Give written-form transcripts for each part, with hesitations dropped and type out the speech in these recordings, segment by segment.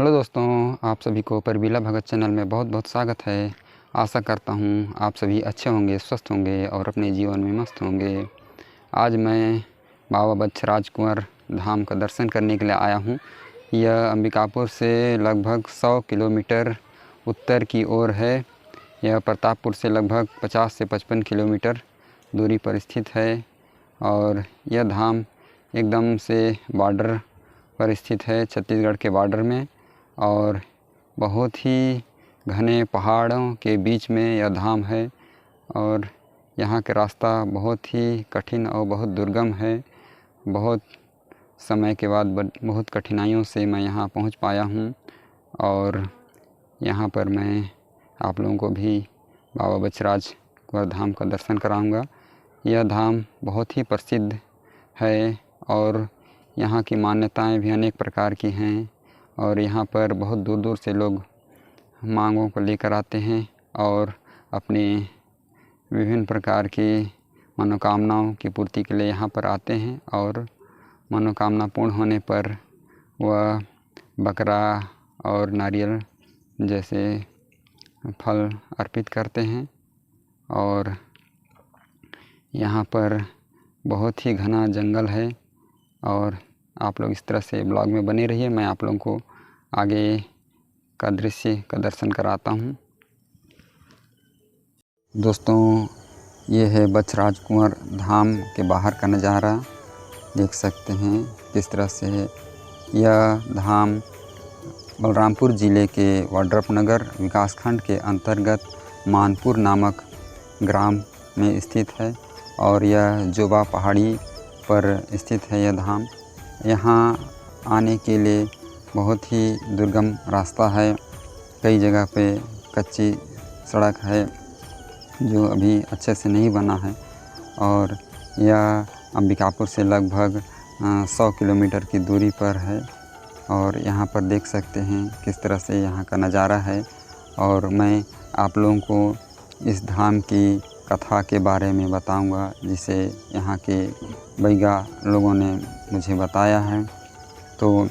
Hello दोस्तों, आप सभी को परवीला भगत चैनल में बहुत बहुत स्वागत है। आशा करता हूँ आप सभी अच्छे होंगे, स्वस्थ होंगे और अपने जीवन में मस्त होंगे। आज मैं बाबा बच्छराज कुंवर धाम का दर्शन करने के लिए आया हूँ। यह अंबिकापुर से लगभग 100 किलोमीटर उत्तर की ओर है। यह प्रतापपुर से लगभग 50 से 55 किलोमीटर दूरी पर स्थित है और यह धाम एकदम से बॉर्डर पर स्थित है, छत्तीसगढ़ के बॉर्डर में। और बहुत ही घने पहाड़ों के बीच में यह धाम है और यहाँ का रास्ता बहुत ही कठिन और बहुत दुर्गम है। बहुत समय के बाद बहुत कठिनाइयों से मैं यहाँ पहुँच पाया हूँ और यहाँ पर मैं आप लोगों को भी बाबा बच्छराज कुंवर धाम का दर्शन कराऊंगा। यह धाम बहुत ही प्रसिद्ध है और यहाँ की मान्यताएं भी अनेक प्रकार की हैं और यहाँ पर बहुत दूर दूर से लोग मांगों को लेकर आते हैं और अपने विभिन्न प्रकार की मनोकामनाओं की पूर्ति के लिए यहाँ पर आते हैं और मनोकामना पूर्ण होने पर वह बकरा और नारियल जैसे फल अर्पित करते हैं। और यहाँ पर बहुत ही घना जंगल है और आप लोग इस तरह से ब्लॉग में बने रहिए। मैं आप लोगों को आगे का दृश्य का दर्शन कराता हूँ। दोस्तों, ये है बच्छराज कुंवर धाम के बाहर का नज़ारा। देख सकते हैं किस तरह से है। यह धाम बलरामपुर ज़िले के वड्रपनगर विकासखंड के अंतर्गत मानपुर नामक ग्राम में स्थित है और यह जोबा पहाड़ी पर स्थित है यह धाम। यहाँ आने के लिए बहुत ही दुर्गम रास्ता है। कई जगह पे कच्ची सड़क है जो अभी अच्छे से नहीं बना है और यह अंबिकापुर से लगभग 100 किलोमीटर की दूरी पर है। और यहाँ पर देख सकते हैं किस तरह से यहाँ का नज़ारा है। और मैं आप लोगों को इस धाम की कथा के बारे में बताऊंगा जिसे यहाँ के बैगा लोगों ने मुझे बताया है। तो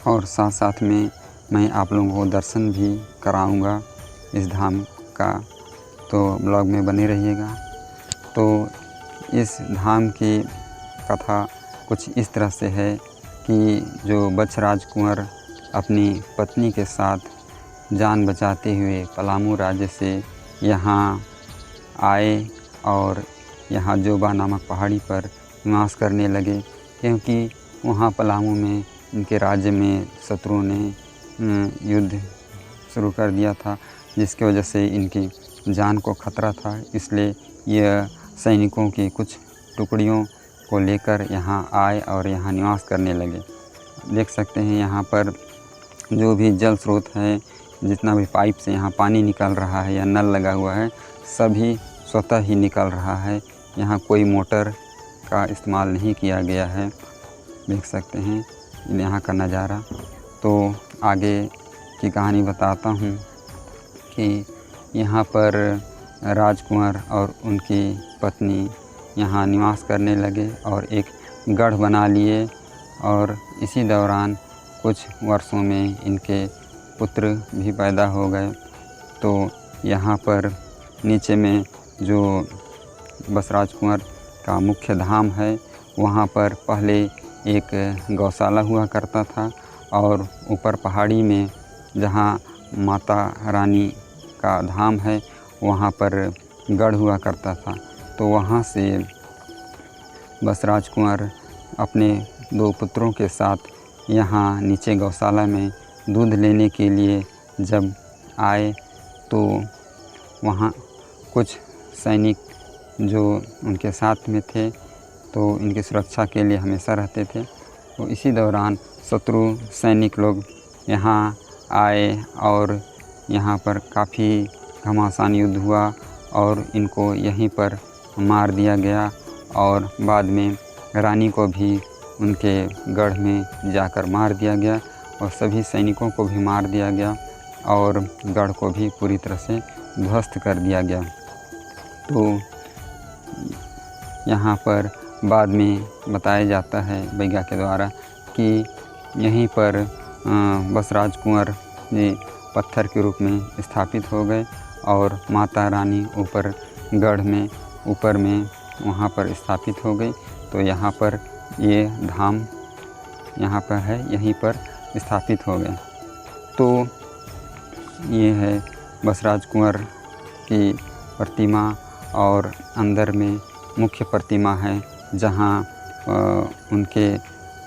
और साथ साथ में मैं आप लोगों को दर्शन भी कराऊंगा इस धाम का, तो ब्लॉग में बने रहिएगा। तो इस धाम की कथा कुछ इस तरह से है कि जो बच्छराज कुंवर अपनी पत्नी के साथ जान बचाते हुए पलामू राज्य से यहाँ आए और यहाँ जोबा नामक पहाड़ी पर निवास करने लगे, क्योंकि वहाँ पलामू में इनके राज्य में शत्रुओं ने युद्ध शुरू कर दिया था, जिसकी वजह से इनकी जान को खतरा था। इसलिए यह सैनिकों की कुछ टुकड़ियों को लेकर यहाँ आए और यहाँ निवास करने लगे। देख सकते हैं यहाँ पर जो भी जल स्रोत है, जितना भी पाइप से यहाँ पानी निकल रहा है या नल लगा हुआ है, सभी स्वतः ही निकल रहा है। यहाँ कोई मोटर का इस्तेमाल नहीं किया गया है। देख सकते हैं यहाँ का नज़ारा। तो आगे की कहानी बताता हूँ कि यहाँ पर राजकुंवर और उनकी पत्नी यहाँ निवास करने लगे और एक गढ़ बना लिए और इसी दौरान कुछ वर्षों में इनके पुत्र भी पैदा हो गए। तो यहाँ पर नीचे में जो बच्छराज कुंवर का मुख्य धाम है, वहाँ पर पहले एक गौशाला हुआ करता था और ऊपर पहाड़ी में जहाँ माता रानी का धाम है, वहाँ पर गढ़ हुआ करता था। तो वहाँ से बच्छराज कुंवर अपने 2 पुत्रों के साथ यहाँ नीचे गौशाला में दूध लेने के लिए जब आए, तो वहाँ कुछ सैनिक जो उनके साथ में थे तो इनकी सुरक्षा के लिए हमेशा रहते थे। तो इसी दौरान शत्रु सैनिक लोग यहाँ आए और यहाँ पर काफ़ी घमासान युद्ध हुआ और इनको यहीं पर मार दिया गया और बाद में रानी को भी उनके गढ़ में जाकर मार दिया गया और सभी सैनिकों को भी मार दिया गया और गढ़ को भी पूरी तरह से ध्वस्त कर दिया गया। तो यहाँ पर बाद में बताया जाता है बैगा के द्वारा कि यहीं पर बसराज कुंवर जी पत्थर के रूप में स्थापित हो गए और माता रानी ऊपर गढ़ में ऊपर में वहाँ पर स्थापित हो गई। तो यहाँ पर ये धाम यहाँ पर है, यहीं पर स्थापित हो गए। तो ये है बसराज कुंवर की प्रतिमा और अंदर में मुख्य प्रतिमा है जहाँ उनके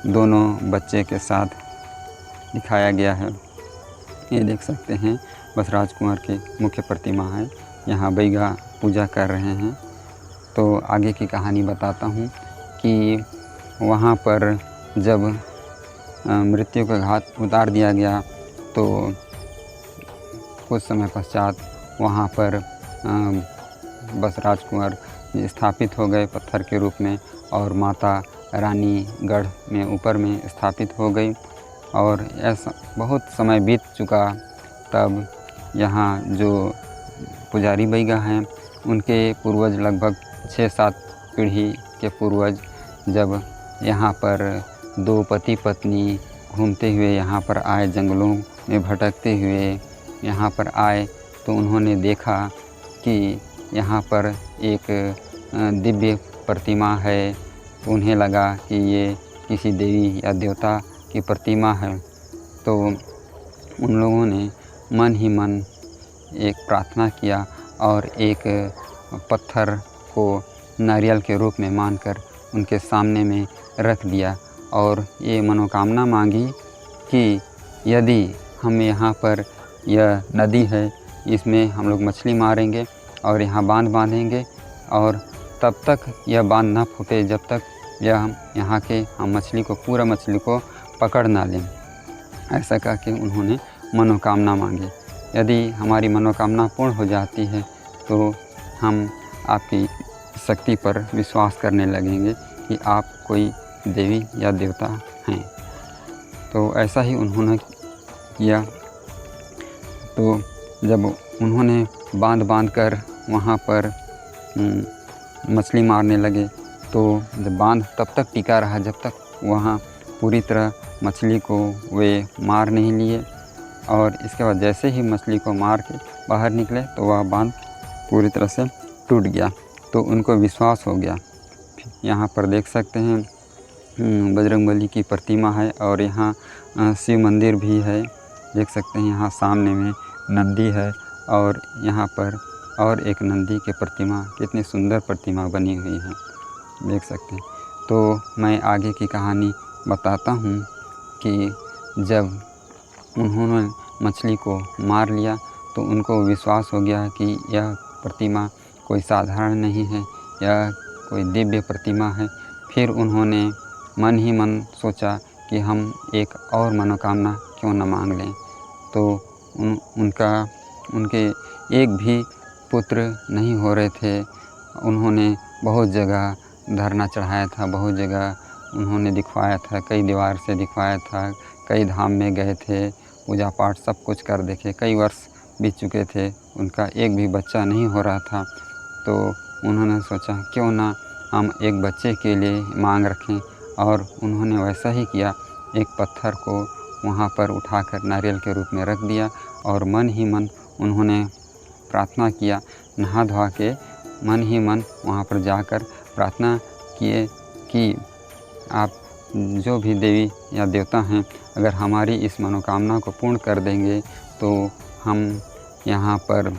दोनों बच्चे के साथ दिखाया गया है। ये देख सकते हैं बसराज कुंवर की मुख्य प्रतिमा है। यहाँ बैगा पूजा कर रहे हैं। तो आगे की कहानी बताता हूँ कि वहाँ पर जब मृत्यु का घाट उतार दिया गया तो कुछ समय पश्चात वहाँ पर बसराज कुंवर स्थापित हो गए पत्थर के रूप में और माता रानी गढ़ में ऊपर में स्थापित हो गई। और ऐसा बहुत समय बीत चुका, तब यहाँ जो पुजारी बैगा हैं उनके पूर्वज लगभग 6-7 पीढ़ी के पूर्वज जब यहाँ पर दो पति पत्नी घूमते हुए यहाँ पर आए, जंगलों में भटकते हुए यहाँ पर आए, तो उन्होंने देखा कि यहाँ पर एक दिव्य प्रतिमा है। तो उन्हें लगा कि ये किसी देवी या देवता की प्रतिमा है। तो उन लोगों ने मन ही मन एक प्रार्थना किया और एक पत्थर को नारियल के रूप में मानकर उनके सामने में रख दिया और ये मनोकामना मांगी कि यदि हम यहाँ पर यह नदी है, इसमें हम लोग मछली मारेंगे और यहाँ बांध बांधेंगे और तब तक यह बांध ना फूटे जब तक हम यहाँ के मछली को पकड़ ना लें। ऐसा कह के उन्होंने मनोकामना मांगी। यदि हमारी मनोकामना पूर्ण हो जाती है तो हम आपकी शक्ति पर विश्वास करने लगेंगे कि आप कोई देवी या देवता हैं। तो ऐसा ही उन्होंने किया। तो जब उन्होंने बांध कर वहाँ पर मछली मारने लगे, तो जब बांध तब तक टिका रहा जब तक वहाँ पूरी तरह मछली को वे मार नहीं लिए। और इसके बाद जैसे ही मछली को मार के बाहर निकले तो वह बांध पूरी तरह से टूट गया। तो उनको विश्वास हो गया। यहाँ पर देख सकते हैं बजरंगबली की प्रतिमा है और यहाँ शिव मंदिर भी है। देख सकते हैं यहाँ सामने में नंदी है और यहाँ पर और एक नंदी की प्रतिमा, कितनी सुंदर प्रतिमा बनी हुई है, देख सकते हैं। तो मैं आगे की कहानी बताता हूँ कि जब उन्होंने मछली को मार लिया तो उनको विश्वास हो गया कि यह प्रतिमा कोई साधारण नहीं है, यह कोई दिव्य प्रतिमा है। फिर उन्होंने मन ही मन सोचा कि हम एक और मनोकामना क्यों न मांग लें। तो उनके एक भी पुत्र नहीं हो रहे थे। उन्होंने बहुत जगह धरना चढ़ाया था, बहुत जगह उन्होंने दिखवाया था, कई दीवार से दिखवाया था, कई धाम में गए थे, पूजा पाठ सब कुछ कर देखे। कई वर्ष बीत चुके थे, उनका एक भी बच्चा नहीं हो रहा था। तो उन्होंने सोचा क्यों ना हम एक बच्चे के लिए मांग रखें। और उन्होंने वैसा ही किया, एक पत्थर को वहाँ पर उठाकर नारियल के रूप में रख दिया और मन ही मन उन्होंने प्रार्थना किया। नहा धोआ के मन ही मन वहाँ पर जाकर प्रार्थना किए कि आप जो भी देवी या देवता हैं, अगर हमारी इस मनोकामना को पूर्ण कर देंगे तो हम यहाँ पर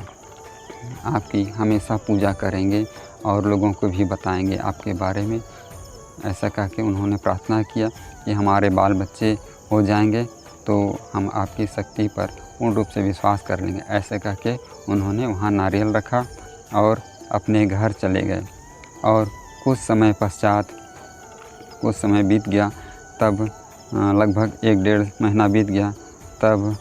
आपकी हमेशा पूजा करेंगे और लोगों को भी बताएंगे आपके बारे में। ऐसा कह के उन्होंने प्रार्थना किया कि हमारे बाल बच्चे हो जाएंगे तो हम आपकी शक्ति पर पूर्ण रूप से विश्वास कर लेंगे। ऐसे कह के उन्होंने वहाँ नारियल रखा और अपने घर चले गए। और कुछ समय पश्चात कुछ समय बीत गया, तब लगभग 1-1.5 महीना बीत गया। तब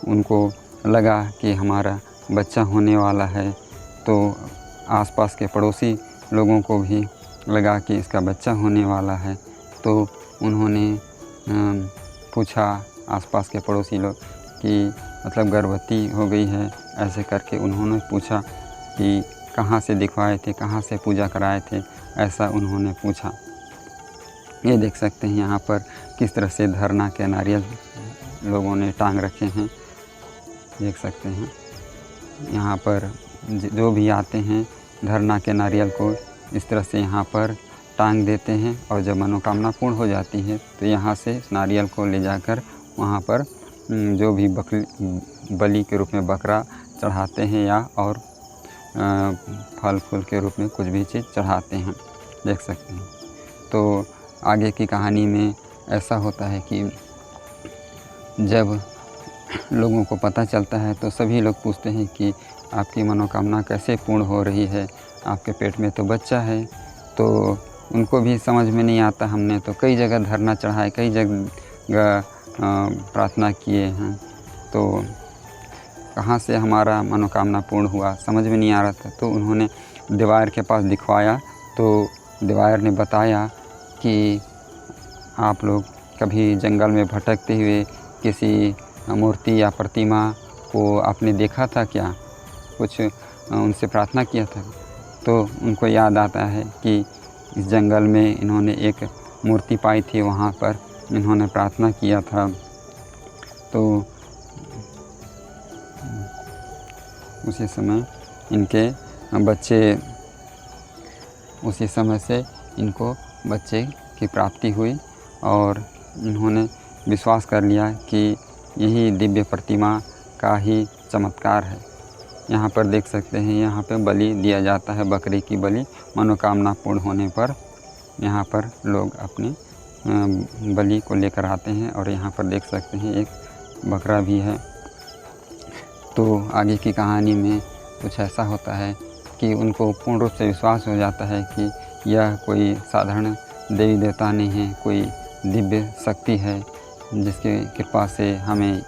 उनको लगा कि हमारा बच्चा होने वाला है। तो आसपास के पड़ोसी लोगों को भी लगा कि इसका बच्चा होने वाला है। तो उन्होंने पूछा आसपास के पड़ोसी लोग कि मतलब गर्भवती हो गई है। ऐसे करके उन्होंने पूछा कि कहाँ से दिखवाए थे, कहाँ से पूजा कराए थे, ऐसा उन्होंने पूछा। ये देख सकते हैं यहाँ पर किस तरह से धरना के नारियल लोगों ने टांग रखे हैं, देख सकते हैं। यहाँ पर जो भी आते हैं धरना के नारियल को इस तरह से यहाँ पर टांग देते हैं, और जब मनोकामना पूर्ण हो जाती है तो यहाँ से इस नारियल को ले जाकर वहाँ पर जो भी बलि के रूप में बकरा चढ़ाते हैं या और फल फूल के रूप में कुछ भी चीज़ चढ़ाते हैं, देख सकते हैं। तो आगे की कहानी में ऐसा होता है कि जब लोगों को पता चलता है तो सभी लोग पूछते हैं कि आपकी मनोकामना कैसे पूर्ण हो रही है, आपके पेट में तो बच्चा है। तो उनको भी समझ में नहीं आता, हमने तो कई जगह धरना चढ़ाए, कई जगह प्रार्थना किए हैं, तो कहाँ से हमारा मनोकामना पूर्ण हुआ, समझ में नहीं आ रहा था। तो उन्होंने देवायर के पास दिखवाया, तो देवायर ने बताया कि आप लोग कभी जंगल में भटकते हुए किसी मूर्ति या प्रतिमा को आपने देखा था क्या, कुछ उनसे प्रार्थना किया था। तो उनको याद आता है कि इस जंगल में इन्होंने एक मूर्ति पाई थी, वहाँ पर इन्होंने प्रार्थना किया था। तो उसी समय इनके बच्चे, उसी समय से इनको बच्चे की प्राप्ति हुई और इन्होंने विश्वास कर लिया कि यही दिव्य प्रतिमा का ही चमत्कार है। यहाँ पर देख सकते हैं, यहाँ पे बलि दिया जाता है, बकरी की बलि मनोकामना पूर्ण होने पर यहाँ पर लोग अपने बलि को लेकर आते हैं। और यहाँ पर देख सकते हैं एक बकरा भी है। तो आगे की कहानी में कुछ ऐसा होता है कि उनको पूर्ण रूप से विश्वास हो जाता है कि यह कोई साधारण देवी देवता नहीं है, कोई दिव्य शक्ति है जिसकी कृपा से हमें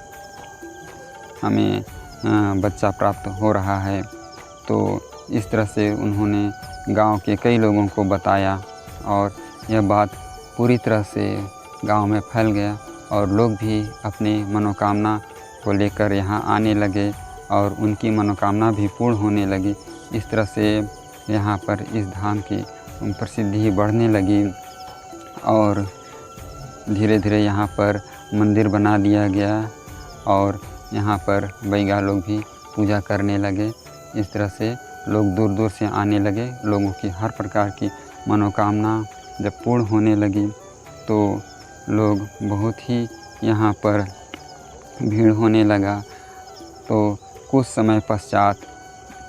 बच्चा प्राप्त हो रहा है। तो इस तरह से उन्होंने गांव के कई लोगों को बताया और यह बात पूरी तरह से गांव में फैल गया और लोग भी अपनी मनोकामना को लेकर यहाँ आने लगे और उनकी मनोकामना भी पूर्ण होने लगी। इस तरह से यहाँ पर इस धाम की प्रसिद्धि बढ़ने लगी और धीरे धीरे यहाँ पर मंदिर बना दिया गया और यहाँ पर बैगा लोग भी पूजा करने लगे। इस तरह से लोग दूर दूर से आने लगे। लोगों की हर प्रकार की मनोकामना जब पूर्ण होने लगी तो लोग बहुत ही यहाँ पर भीड़ होने लगा। तो कुछ समय पश्चात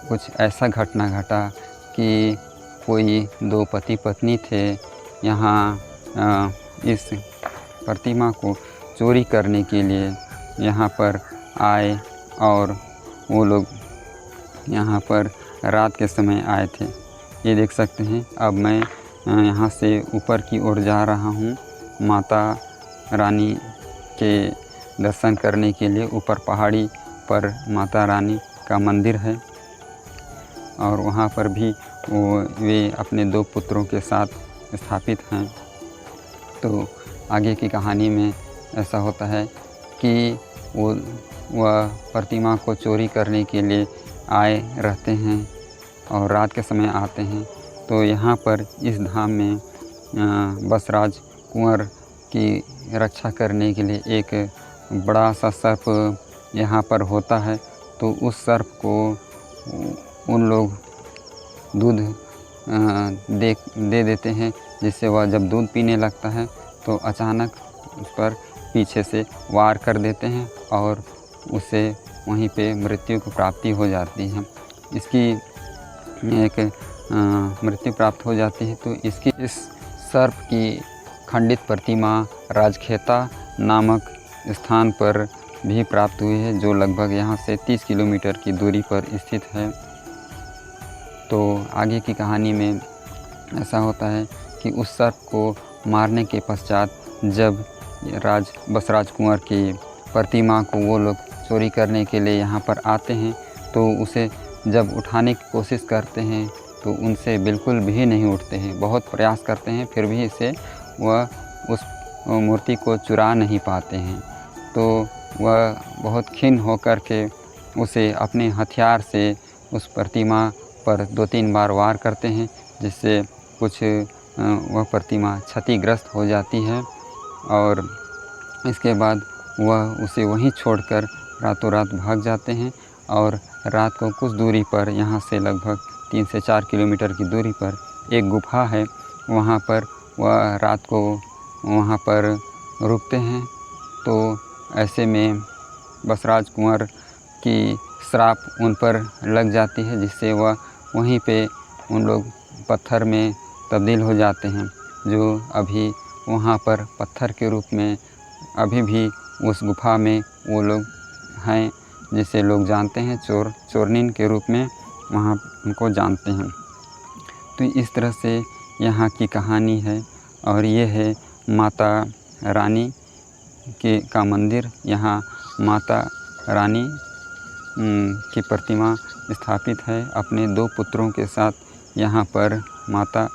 कुछ ऐसा घटना घटा कि कोई दो पति पत्नी थे, यहाँ इस प्रतिमा को चोरी करने के लिए यहाँ पर आए और वो लोग यहाँ पर रात के समय आए थे। ये देख सकते हैं। अब मैं यहाँ से ऊपर की ओर जा रहा हूँ माता रानी के दर्शन करने के लिए। ऊपर पहाड़ी पर माता रानी का मंदिर है और वहाँ पर भी वे अपने दो पुत्रों के साथ स्थापित हैं। तो आगे की कहानी में ऐसा होता है कि वह प्रतिमा को चोरी करने के लिए आए रहते हैं और रात के समय आते हैं। तो यहाँ पर इस धाम में बसराज कुंवर की रक्षा करने के लिए एक बड़ा सा सर्प यहाँ पर होता है। तो उस सर्प को उन लोग दूध दे देते हैं, जिससे वह जब दूध पीने लगता है तो अचानक उस पर पीछे से वार कर देते हैं और उसे वहीं पे मृत्यु की प्राप्ति हो जाती है। इसकी एक मृत्यु प्राप्त हो जाती है। तो इसकी इस सर्प की खंडित प्रतिमा राजखेता नामक स्थान पर भी प्राप्त हुई है, जो लगभग यहाँ से 30 किलोमीटर की दूरी पर स्थित है। तो आगे की कहानी में ऐसा होता है कि उस सर्प को मारने के पश्चात जब बसराज कुंवर की प्रतिमा को वो लोग चोरी करने के लिए यहाँ पर आते हैं तो उसे जब उठाने की कोशिश करते हैं तो उनसे बिल्कुल भी नहीं उठते हैं। बहुत प्रयास करते हैं फिर भी इसे वह उस मूर्ति को चुरा नहीं पाते हैं। तो वह बहुत खिन्न होकर के उसे अपने हथियार से उस प्रतिमा पर 2-3 बार वार करते हैं, जिससे कुछ वह प्रतिमा क्षतिग्रस्त हो जाती है और इसके बाद वह उसे वहीं छोड़कर रातों रात भाग जाते हैं। और रात को कुछ दूरी पर, यहाँ से लगभग 3 से 4 किलोमीटर की दूरी पर एक गुफ़ा है, वहाँ पर वह रात को वहाँ पर रुकते हैं। तो ऐसे में बसराज कुंवर की श्राप उन पर लग जाती है, जिससे वह वहीं पे उन लोग पत्थर में तब्दील हो जाते हैं, जो अभी वहाँ पर पत्थर के रूप में अभी भी उस गुफ़ा में वो लोग हैं, जिसे लोग जानते हैं चोरनीन के रूप में वहाँ उनको जानते हैं। तो इस तरह से यहाँ की कहानी है। और ये है माता रानी का मंदिर। यहाँ माता रानी की प्रतिमा स्थापित है। अपने 2 पुत्रों के साथ यहाँ पर माता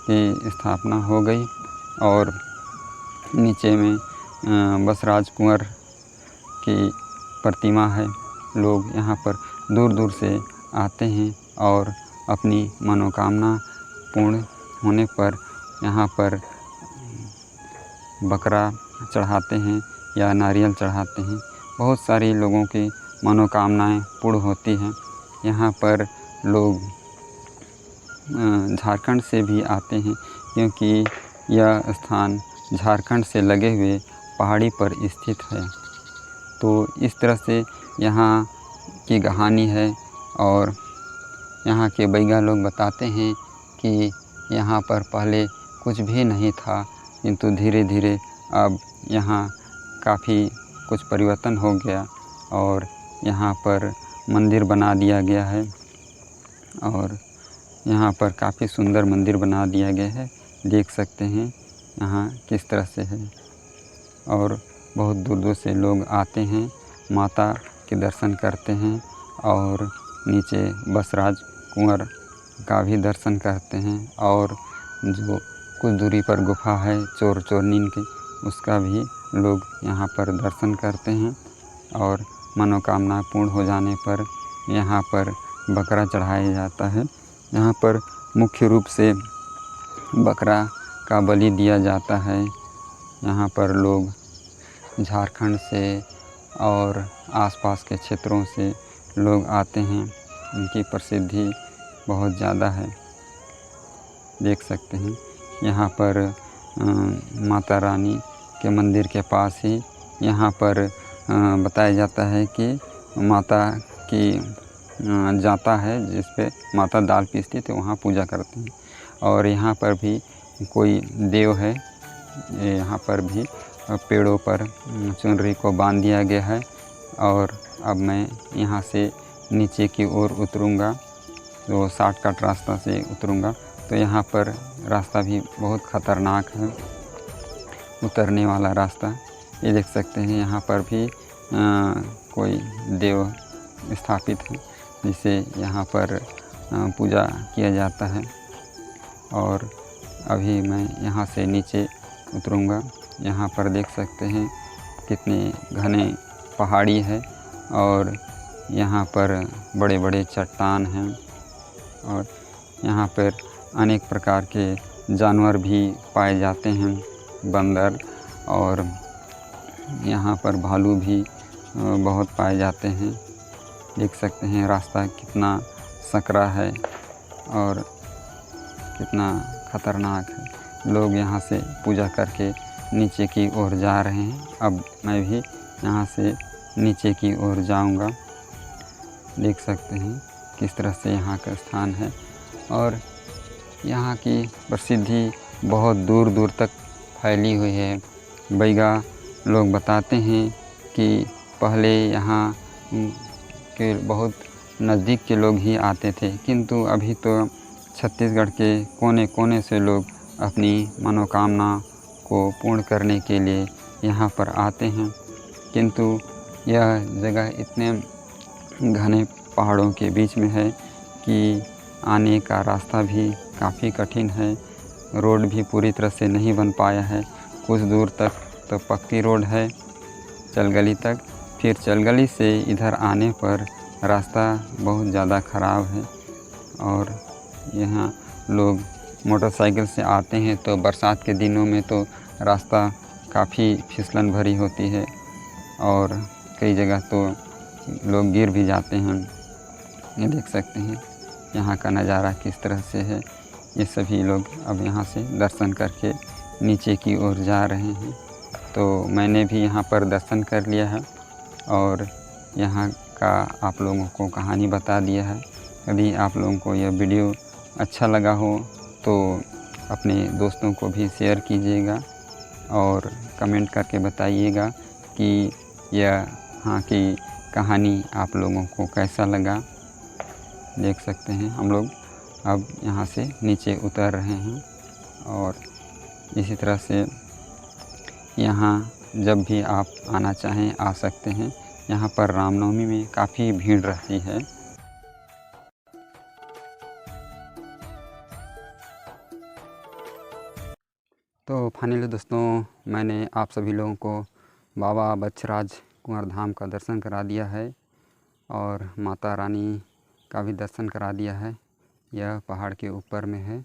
की स्थापना हो गई। और नीचे में बसराज कुंवर की प्रतिमा है। लोग यहाँ पर दूर दूर से आते हैं और अपनी मनोकामना पूर्ण होने पर यहाँ पर बकरा चढ़ाते हैं या नारियल चढ़ाते हैं। बहुत सारे लोगों की मनोकामनाएं पूर्ण होती हैं। यहाँ पर लोग झारखंड से भी आते हैं, क्योंकि यह स्थान झारखंड से लगे हुए पहाड़ी पर स्थित है। तो इस तरह से यहाँ की कहानी है। और यहाँ के बैगा लोग बताते हैं कि यहाँ पर पहले कुछ भी नहीं था, किंतु धीरे धीरे अब यहाँ काफ़ी कुछ परिवर्तन हो गया और यहाँ पर मंदिर बना दिया गया है। और यहाँ पर काफ़ी सुंदर मंदिर बना दिया गया है। देख सकते हैं यहाँ किस तरह से है। और बहुत दूर दूर से लोग आते हैं, माता के दर्शन करते हैं और नीचे बसराज कुंवर का भी दर्शन करते हैं। और जो कुछ दूरी पर गुफ़ा है चोरनीन की, उसका भी लोग यहाँ पर दर्शन करते हैं। और मनोकामना पूर्ण हो जाने पर यहाँ पर बकरा चढ़ाया जाता है। यहाँ पर मुख्य रूप से बकरा का बलि दिया जाता है। यहाँ पर लोग झारखंड से और आसपास के क्षेत्रों से लोग आते हैं। उनकी प्रसिद्धि बहुत ज़्यादा है। देख सकते हैं यहाँ पर माता रानी के मंदिर के पास ही यहाँ पर बताया जाता है कि माता की जाता है, जिस पे माता दाल पीसती तो वहाँ पूजा करते हैं। और यहाँ पर भी कोई देव है, यहाँ पर भी पेड़ों पर चुनरी को बांध दिया गया है। और अब मैं यहाँ से नीचे की ओर उतरूँगा, तो शॉर्टकट रास्ता से उतरूँगा। तो यहाँ पर रास्ता भी बहुत ख़तरनाक है, उतरने वाला रास्ता। ये देख सकते हैं यहाँ पर भी कोई देव स्थापित है, जिसे यहाँ पर पूजा किया जाता है। और अभी मैं यहाँ से नीचे उतरूँगा। यहाँ पर देख सकते हैं कितने घने पहाड़ी है और यहाँ पर बड़े बड़े चट्टान हैं। और यहाँ पर अनेक प्रकार के जानवर भी पाए जाते हैं, बंदर, और यहाँ पर भालू भी बहुत पाए जाते हैं। देख सकते हैं रास्ता कितना सकरा है और कितना ख़तरनाक है। लोग यहाँ से पूजा करके नीचे की ओर जा रहे हैं। अब मैं भी यहाँ से नीचे की ओर जाऊँगा। देख सकते हैं किस तरह से यहाँ का स्थान है। और यहाँ की प्रसिद्धि बहुत दूर दूर तक फैली हुई है। बैगा लोग बताते हैं कि पहले यहाँ के बहुत नज़दीक के लोग ही आते थे, किंतु अभी तो छत्तीसगढ़ के कोने कोने से लोग अपनी मनोकामना को पूर्ण करने के लिए यहाँ पर आते हैं। किंतु यह जगह इतने घने पहाड़ों के बीच में है कि आने का रास्ता भी काफ़ी कठिन है। रोड भी पूरी तरह से नहीं बन पाया है। कुछ दूर तक तो पक्की रोड है चलगली तक, फिर चलगली से इधर आने पर रास्ता बहुत ज़्यादा ख़राब है। और यहाँ लोग मोटरसाइकिल से आते हैं तो बरसात के दिनों में तो रास्ता काफ़ी फिसलन भरी होती है और कई जगह तो लोग गिर भी जाते हैं। ये देख सकते हैं यहाँ का नज़ारा किस तरह से है। ये सभी लोग अब यहाँ से दर्शन करके नीचे की ओर जा रहे हैं। तो मैंने भी यहाँ पर दर्शन कर लिया है और यहाँ का आप लोगों को कहानी बता दिया है। यदि आप लोगों को यह वीडियो अच्छा लगा हो तो अपने दोस्तों को भी शेयर कीजिएगा और कमेंट करके बताइएगा कि यहाँ की कहानी आप लोगों को कैसा लगा। देख सकते हैं हम लोग अब यहाँ से नीचे उतर रहे हैं और इसी तरह से यहाँ जब भी आप आना चाहें आ सकते हैं। यहाँ पर रामनवमी में काफ़ी भीड़ रहती है। तो फाइनली दोस्तों मैंने आप सभी लोगों को बाबा बछराज कुंवर धाम का दर्शन करा दिया है और माता रानी का भी दर्शन करा दिया है। यह पहाड़ के ऊपर में है।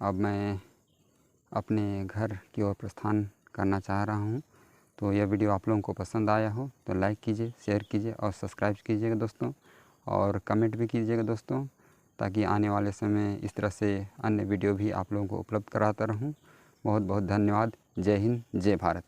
अब मैं अपने घर की ओर प्रस्थान करना चाह रहा हूँ। तो यह वीडियो आप लोगों को पसंद आया हो तो लाइक कीजिए, शेयर कीजिए और सब्सक्राइब कीजिएगा दोस्तों, और कमेंट भी कीजिएगा दोस्तों, ताकि आने वाले समय इस तरह से अन्य वीडियो भी आप लोगों को उपलब्ध कराता रहूँ। बहुत बहुत धन्यवाद। जय हिंद, जय भारत।